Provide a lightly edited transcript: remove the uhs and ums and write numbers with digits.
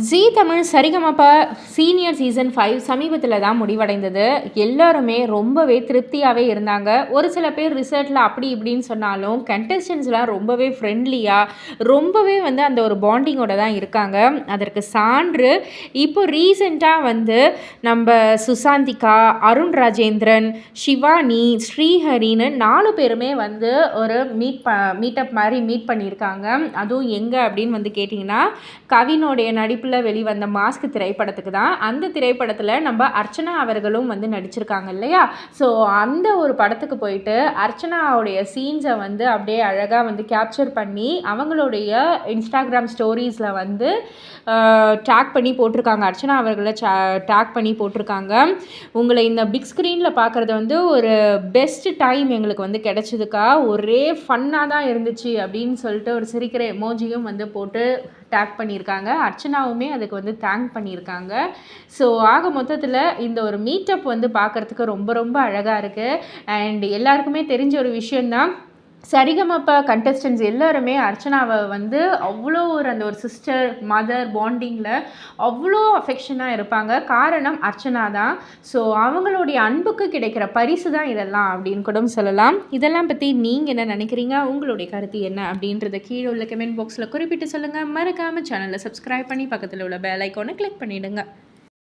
ஜீ தமிழ் சரிகமப senior season 5 சமீபத்தில் தான் முடிவடைந்தது. எல்லாருமே ரொம்பவே திருப்தியாகவே இருந்தாங்க. ஒரு சில பேர் ரிசல்ட்டில் அப்படி இப்படின்னு சொன்னாலும் கண்டஸ்டன்ஸ்லாம் ரொம்பவே ஃப்ரெண்ட்லியாக ரொம்பவே அந்த ஒரு பாண்டிங்கோட தான் இருக்காங்க. அதற்கு சான்று இப்போ ரீசெண்டாக நம்ம சுசாந்திகா, அருண் ராஜேந்திரன், ஷிவானி, ஸ்ரீஹரின்னு 4 பேருமே ஒரு மீட்டப் மாதிரி மீட் பண்ணியிருக்காங்க. அதுவும் எங்கே அப்படின்னு கேட்டிங்கன்னா கவினோடைய நடிப்பில் வெளிவந்த மாஸ்க் திரைப்படத்துக்கு தான். அந்த திரைப்படத்தில் நம்ம அர்ச்சனா அவர்களும் நடிச்சிருக்காங்க இல்லையா. ஸோ அந்த ஒரு படத்துக்கு போயிட்டு அர்ச்சனாவுடைய சீன்ஸை அப்படியே அழகாக கேப்சர் பண்ணி அவங்களுடைய இன்ஸ்டாகிராம் ஸ்டோரீஸில் டேக் பண்ணி போட்டிருக்காங்க. அர்ச்சனா அவர்களை டேக் பண்ணி போட்டிருக்காங்க. உங்களை இந்த பிக் ஸ்க்ரீனில் பார்க்குறது ஒரு பெஸ்ட் டைம் எங்களுக்கு கிடைச்சதுக்கா, ஒரே ஃபன்னாக தான் இருந்துச்சு அப்படின்னு சொல்லிட்டு ஒரு சிரிக்கிற எமோஜியும் போட்டு டேக் பண்ணியிருக்காங்க. அர்ச்சனாவுமே அதுக்கு தேங்க் பண்ணியிருக்காங்க. ஸோ ஆக மொத்தத்தில் இந்த ஒரு மீட்டப் பார்க்குறதுக்கு ரொம்ப ரொம்ப அழகாக இருக்குது. அண்ட் எல்லாருக்குமே தெரிஞ்ச ஒரு விஷயந்தான், சரிகமப கண்டஸ்டன்ஸ் எல்லாருமே அர்ச்சனாவை அவ்வளோ அந்த ஒரு சிஸ்டர் மதர் பாண்டிங்கில் அவ்வளோ அஃபெக்ஷனாக இருப்பாங்க. காரணம் அர்ச்சனா தான். ஸோ அவங்களுடைய அன்புக்கு கிடைக்கிற பரிசு தான் இதெல்லாம் அப்படின்னு கூட சொல்லலாம். இதெல்லாம் பற்றி நீங்கள் என்ன நினைக்கிறீங்க? உங்களுடைய கருத்து என்ன அப்படின்றத கீழே உள்ள கமெண்ட் பாக்ஸில் குறிப்பிட்டு சொல்லுங்கள். மறக்காமல் சேனலை சப்ஸ்கிரைப் பண்ணி பக்கத்தில் உள்ள பெல் ஐக்கானை கிளிக் பண்ணிவிடுங்க.